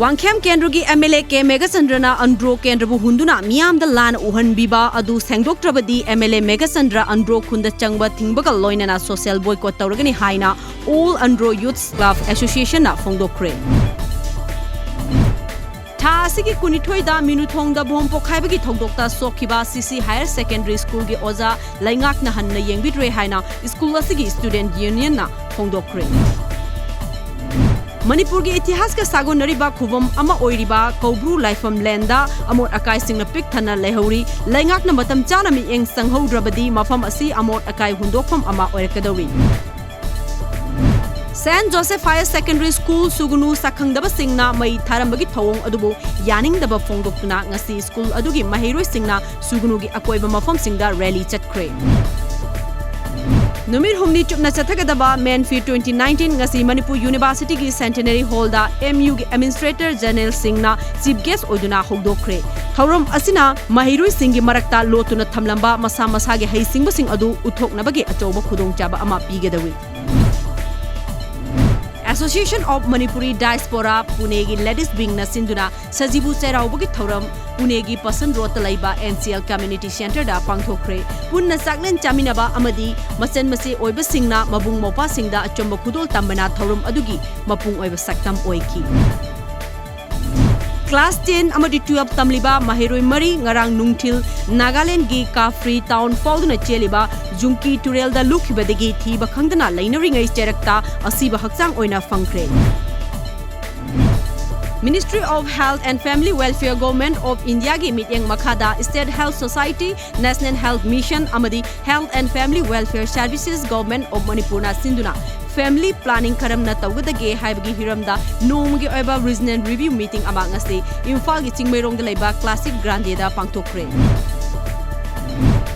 Wangkhem Kendrugi MLA K Megasandra Andro Kendrabu Hunduna Miam the Lan Uhan Biba Adu Sangdoktrabadi MLA Megasandra Andro Kunda Changba Thingbagal Loinana Social Boycott Tauragani Haina All Andro Youth Club Association na Fongdokre. Tha asigi kunithoida minuthongda bom pokhaibagi thogdokta sokhiba CC Higher Secondary School gi oza laingak na hanna yengbidre haina school asigi student union na fongdokre. Manipur gi itihas ka sagonariba khubam ama oiriba Kobru Laifam Lenda amot akai singna pik thana lehori laingak na matam chana mi eng sanghodrabadi mafam asi amot akai hundokpham ama oirakadawi. Saint Joseph Higher Secondary School Sugnu Sakhangdaba Singna Mai Tharambagi Thawong Adubu Yaning Daba Fongdoktuna Ngasi School Adugi Mahiroi Singna Sugnu gi Akoiba Mafam Singda rally chatkre. Numir Humni Chupna Chathagadaba Menfi 2019 Ngasi Manipur University gi Centenary Hall da MU gi Administrator General Singna Chief Guest Oiduna Hogdokre. Thauram Asina Mahiroi Singi Marakta Lotuna Thamlamba Masa Masa gi Haisingba Sing Adu Uthoknabagi Achoba Khudongchaba ama pigadawi. Association of Manipuri Diaspora Pune gi Ladies Wing na sinduna Sajibu Cheraubagi Thauram Pune gi Pasan Road Laiba NCL Community Center da pangthokre punna saklen chaminaba amadi masen mase oiba singna mabung mopa singda achomba khudol tambana thauram adugi mapung oiba saktam oiki. Class 10 amadi 12 tamliba mahiroi mari ngarang nungthil Nagaland gi Kafri town fauduna cheliba Jungki Turel da lukhibadegi thiba khangdana lainaringai cherakta asiba hakchang oina fangkre. Ministry of Health and Family Welfare Government of India gi mityang makhada State Health Society National Health Mission amadi Health and Family Welfare Services Government of Manipur na sinduna Family Planning Karamna Taugadage Haibagi Hiramda Nomgi Oba Regional Review Meeting among ngasi Imphal gi Chingmairong da Laiba Classic Grande da pangthokre.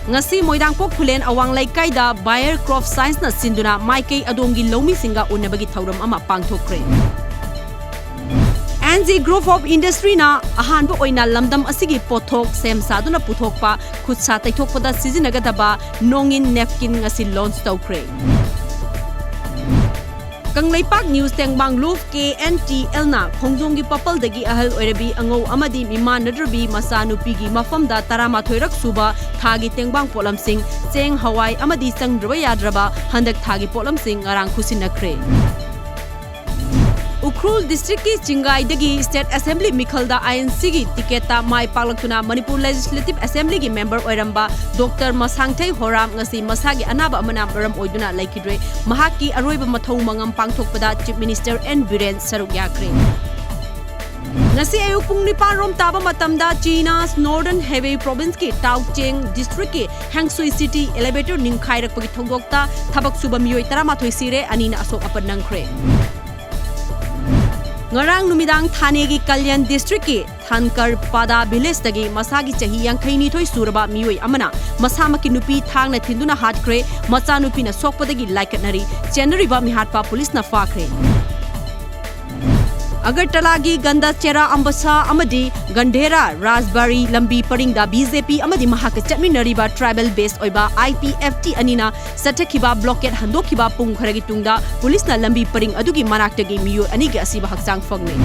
Ngasi Moidangpok Phulen Awang Laikai da Bayer Crop Science na sinduna Maikei Adongi Lomi Singa unabagi thauram ama pangthokre. NZ Group of Industry na ahanba oina lamdam asigi pothok sem saduna puthokpa khutsa taithokpada sijinagadaba Nongin Napkin ngasi launch tawkre. Kanglaipak News Tengbang Luf KNTL na Khongjong gi papal dagi ahal oirabi angau amadi miman nadrabi masanupi gi mafamda taramathoirak suba thagi Tengbang polam sing cheng hawai amadi sangdraba yadraba handak thagi polam sing ngarang khusinakre. Ukhrul District ki Chingai dagi State Assembly Mikhalda INC gi tiketa mai paklaktuna Manipur Legislative Assembly gi member oiramba Dr. Masangthai Horam ngasi masagi anaba amana maram oiduna laikidre mahaki aroiba mathau mangam pangthokpada Chief Minister N Biren saruk yakre. Ngasi ayuk pung 9 rom taba matamda China's Northern Hebei Province ki Taocheng District ki Hangsui City elevator ningkhairakpagi thongdokta thabak suba miyoi 13 sire anina asok apan nangkhre. Ngarang numidang Thane gi Kalyan District ki Thankar Pada Village dagi masagi chahi yangkhaini thoi suraba miyoi amana masamaki nupi thangna thinduna hatkre macha nupi na sokpadagi laikatnari chenariba mihatpa police na fakre. Agartala gi Ganda Chera Ambasa amadi Gandhera Rajbari Lambi Paringda BJP amadi mahaka chatminariba tribal based oiba IPFT anina satakhiba blockade handokhiba pung kharagi tungda police na lambi paring adugi manaktagi miyo anigi asiba hakchang fangne.